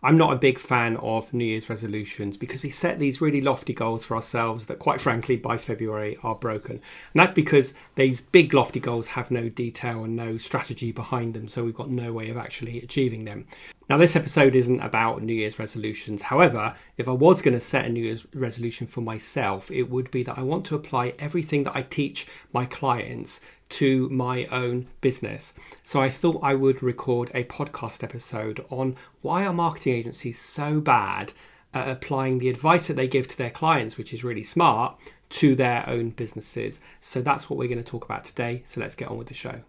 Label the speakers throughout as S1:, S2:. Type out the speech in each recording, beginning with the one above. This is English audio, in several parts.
S1: I'm not a big fan of New Year's resolutions because we set these really lofty goals for ourselves that, quite frankly, by February are broken. And that's because these big lofty goals have no detail and no strategy behind them, so we've got no way of actually achieving them. Now, this episode isn't about New Year's resolutions. However, if I was going to set a New Year's resolution for myself, it would be that I want to apply everything that I teach my clients to my own business. So I thought I would record a podcast episode on why are marketing agencies so bad at applying the advice that they give to their clients, which is really smart, to their own businesses. So that's what we're going to talk about today. So let's get on with the show.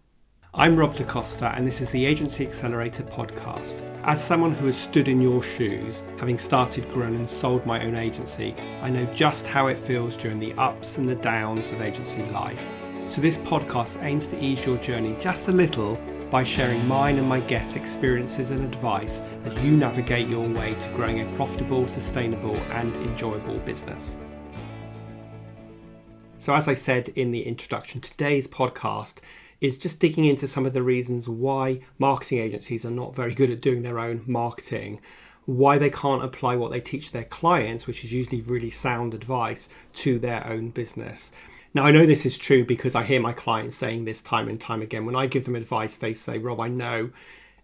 S1: I'm Rob DaCosta, and this is the Agency Accelerator podcast. As someone who has stood in your shoes, having started, grown and sold my own agency, I know just how it feels during the ups and the downs of agency life. So this podcast aims to ease your journey just a little by sharing mine and my guests' experiences and advice as you navigate your way to growing a profitable, sustainable and enjoyable business. So as I said in the introduction, today's podcast is just digging into some of the reasons why marketing agencies are not very good at doing their own marketing, why they can't apply what they teach their clients, which is usually really sound advice, to their own business. Now, I know this is true because I hear my clients saying this time and time again. When I give them advice, they say, Rob, I know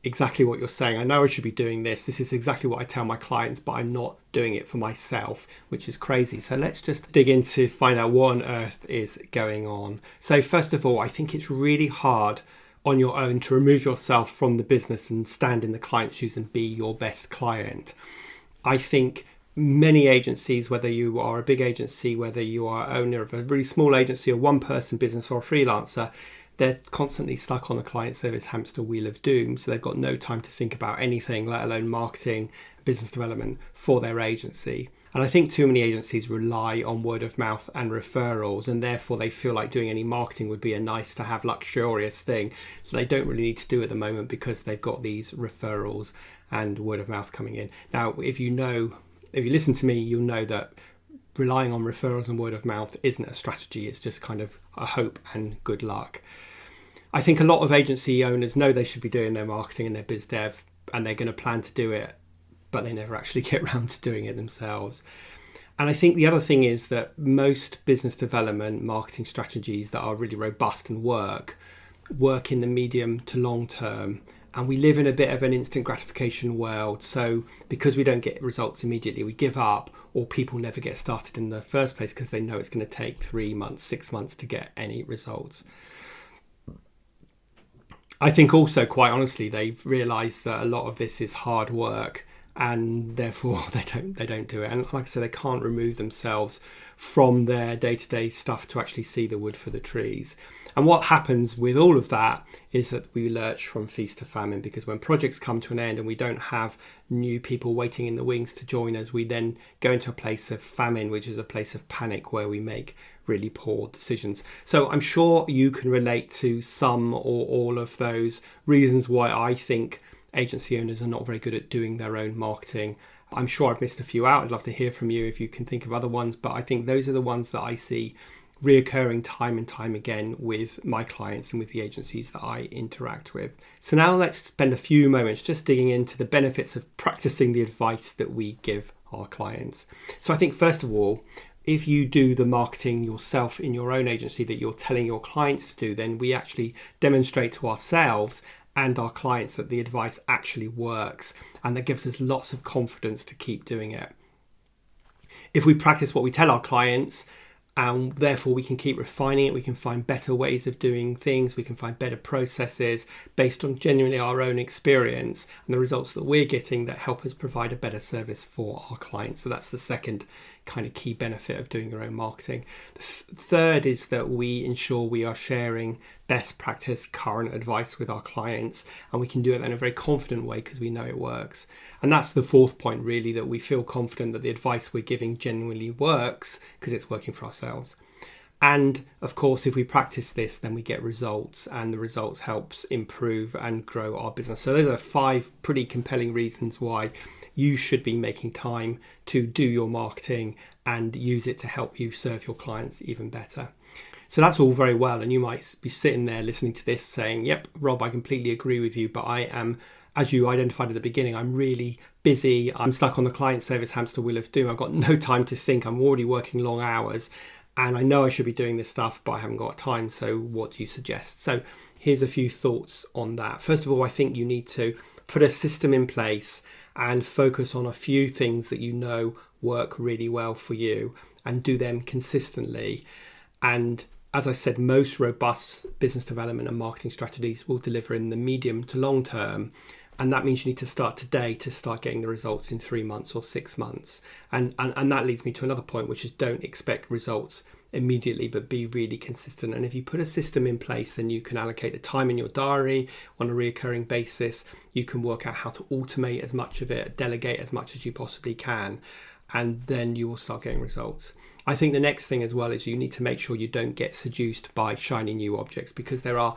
S1: exactly what you're saying. I know I should be doing this. This is exactly what I tell my clients, but I'm not doing it for myself, which is crazy. So let's just dig in to find out what on earth is going on. So first of all, I think it's really hard on your own to remove yourself from the business and stand in the client's shoes and be your best client. I think many agencies, whether you are a big agency, whether you are owner of a really small agency, a one-person business or a freelancer, they're constantly stuck on the client service hamster wheel of doom. So they've got no time to think about anything, let alone marketing, business development for their agency. And I think too many agencies rely on word of mouth and referrals, and therefore they feel like doing any marketing would be a nice to have luxurious thing. So they don't really need to do at the moment because they've got these referrals and word of mouth coming in. Now, if you listen to me, you'll know that relying on referrals and word of mouth isn't a strategy. It's just kind of a hope and good luck. I think a lot of agency owners know they should be doing their marketing and their biz dev, and they're going to plan to do it, but they never actually get around to doing it themselves. And I think the other thing is that most business development marketing strategies that are really robust and work in the medium to long term. And we live in a bit of an instant gratification world. So because we don't get results immediately, we give up, or people never get started in the first place because they know it's going to take 3 months, 6 months to get any results. I think also, quite honestly, they've realised that a lot of this is hard work, and therefore they don't do it. And like I said, they can't remove themselves from their day-to-day stuff to actually see the wood for the trees. And what happens with all of that is that we lurch from feast to famine, because when projects come to an end and we don't have new people waiting in the wings to join us, we then go into a place of famine, which is a place of panic where we make really poor decisions. So I'm sure you can relate to some or all of those reasons why I think agency owners are not very good at doing their own marketing. I'm sure I've missed a few out. I'd love to hear from you if you can think of other ones, but I think those are the ones that I see reoccurring time and time again with my clients and with the agencies that I interact with. So now let's spend a few moments just digging into the benefits of practicing the advice that we give our clients. So I think first of all, if you do the marketing yourself in your own agency that you're telling your clients to do, then we actually demonstrate to ourselves and our clients that the advice actually works, and that gives us lots of confidence to keep doing it. If we practice what we tell our clients, and therefore we can keep refining it, we can find better ways of doing things, we can find better processes based on genuinely our own experience and the results that we're getting that help us provide a better service for our clients. So that's the second kind of key benefit of doing your own marketing. The third is that we ensure we are sharing best practice current advice with our clients, and we can do it in a very confident way because we know it works. And that's the fourth point, really, that we feel confident that the advice we're giving genuinely works because it's working for ourselves. And of course, if we practice this, then we get results, and the results helps improve and grow our business. So those are 5 pretty compelling reasons why you should be making time to do your marketing and use it to help you serve your clients even better. So that's all very well, and you might be sitting there listening to this saying, yep, Rob, I completely agree with you, but I am as you identified at the beginning, I'm really busy. I'm stuck on the client service hamster wheel of doom. I've got no time to think. I'm already working long hours and I know I should be doing this stuff, but I haven't got time. So what do you suggest? So here's a few thoughts on that. First of all, I think you need to put a system in place and focus on a few things that you know work really well for you and do them consistently. And as I said, most robust business development and marketing strategies will deliver in the medium to long term. And that means you need to start today to start getting the results in 3 months or 6 months. And that leads me to another point, which is don't expect results immediately, but be really consistent. And if you put a system in place, then you can allocate the time in your diary on a recurring basis. You can work out how to automate as much of it, delegate as much as you possibly can, and then you will start getting results. I think the next thing as well is you need to make sure you don't get seduced by shiny new objects, because there are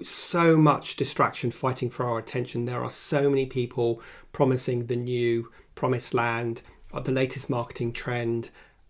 S1: so much distraction fighting for our attention. There are so many people promising the new promised land, the latest marketing trend,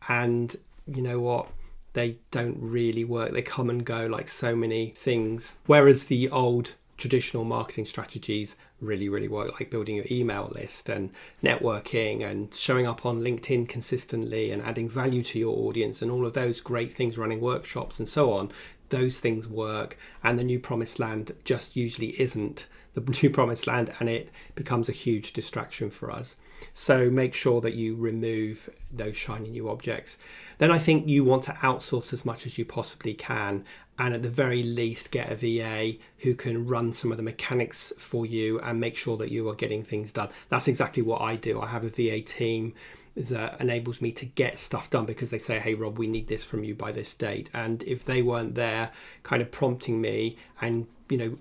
S1: and you know what? They don't really work. They come and go like so many things. Whereas the old traditional marketing strategies really work, like building your email list and networking and showing up on LinkedIn consistently and adding value to your audience and all of those great things, running workshops and so on. Those things work, and the new promised land just usually isn't the new promised land, and it becomes a huge distraction for us. So make sure that you remove those shiny new objects. Then I think you want to outsource as much as you possibly can, and at the very least get a VA who can run some of the mechanics for you and make sure that you are getting things done. That's exactly what I do. I have a VA team that enables me to get stuff done because they say, hey Rob, we need this from you by this date. And if they weren't there kind of prompting me and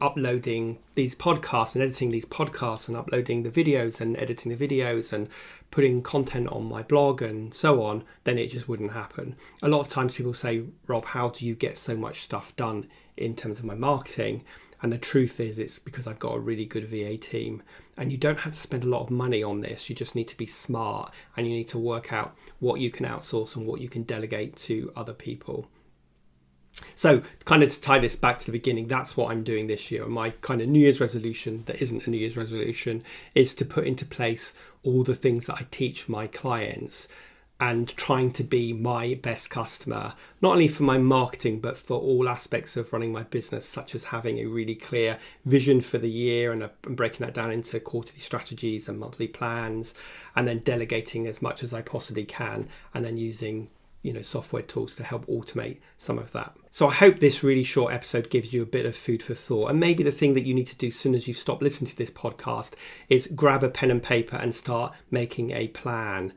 S1: uploading these podcasts and editing these podcasts and uploading the videos and editing the videos and putting content on my blog and so on, then it just wouldn't happen. A lot of times people say, Rob, how do you get so much stuff done in terms of my marketing? And the truth is, it's because I've got a really good VA team, and you don't have to spend a lot of money on this. You just need to be smart, and you need to work out what you can outsource and what you can delegate to other people. So kind of to tie this back to the beginning, that's what I'm doing this year. My kind of New Year's resolution that isn't a New Year's resolution is to put into place all the things that I teach my clients and trying to be my best customer, not only for my marketing, but for all aspects of running my business, such as having a really clear vision for the year and breaking that down into quarterly strategies and monthly plans, and then delegating as much as I possibly can, and then using software tools to help automate some of that. So I hope this really short episode gives you a bit of food for thought. And maybe the thing that you need to do as soon as you stop listening to this podcast is grab a pen and paper and start making a plan.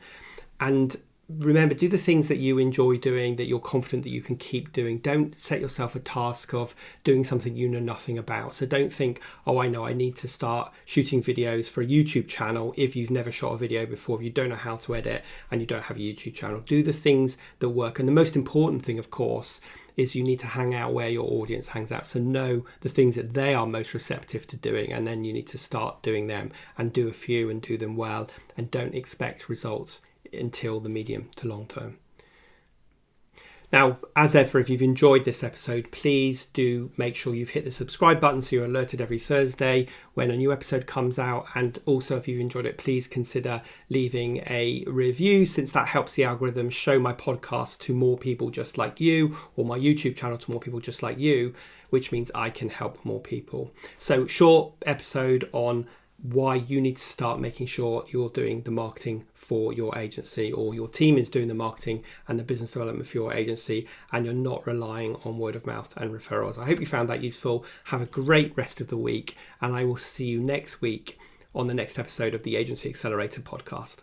S1: And remember, do the things that you enjoy doing, that you're confident that you can keep doing. Don't set yourself a task of doing something you know nothing about. So don't think, oh, I know I need to start shooting videos for a YouTube channel if you've never shot a video before, if you don't know how to edit and you don't have a YouTube channel. Do the things that work. And the most important thing, of course, is you need to hang out where your audience hangs out. So know the things that they are most receptive to doing, and then you need to start doing them and do a few and do them well, and don't expect results until the medium to long term. Now, as ever, if you've enjoyed this episode, please do make sure you've hit the subscribe button so you're alerted every Thursday when a new episode comes out. And also, if you've enjoyed it, please consider leaving a review, since that helps the algorithm show my podcast to more people just like you, or my YouTube channel to more people just like you, which means I can help more people. So, short episode on why you need to start making sure you're doing the marketing for your agency, or your team is doing the marketing and the business development for your agency, and you're not relying on word of mouth and referrals. I hope you found that useful. Have a great rest of the week, and I will see you next week on the next episode of the Agency Accelerator podcast.